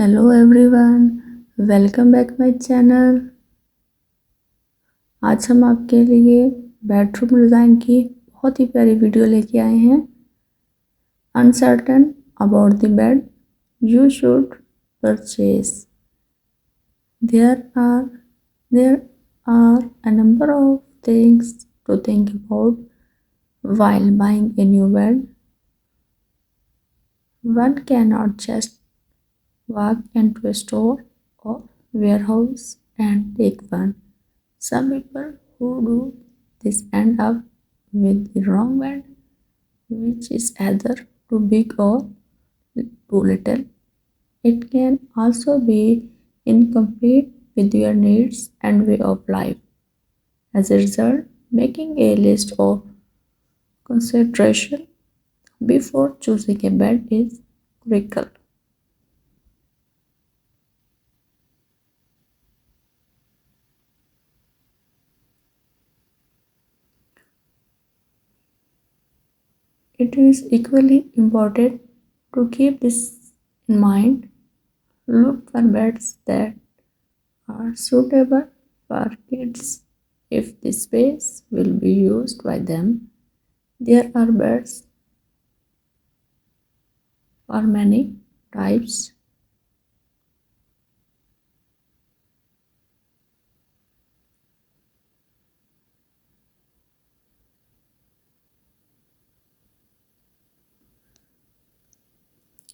Hello everyone, welcome back my channel. आज हम आपके लिए बेडरूम डिज़ाइन की बहुत ही प्यारी वीडियो लेके आए हैं। Uncertain about the bed you should purchase. There are a number of things to think about while buying a new bed. One cannot just walk into a store or warehouse and take one. Some people who do this end up with the wrong bed, which is either too big or too little. It can also be incomplete with your needs and way of life. As a result, making a list of consideration before choosing a bed is critical. It is equally important to keep this in mind. Look for beds that are suitable for kids if the space will be used by them. There are beds for many types.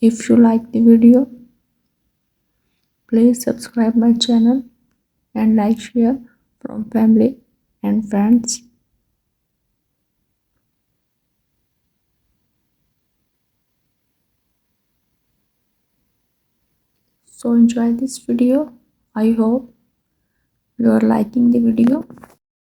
If you like the video, please subscribe my channel and like share from family and friends. So enjoy this video. I hope you are liking the video.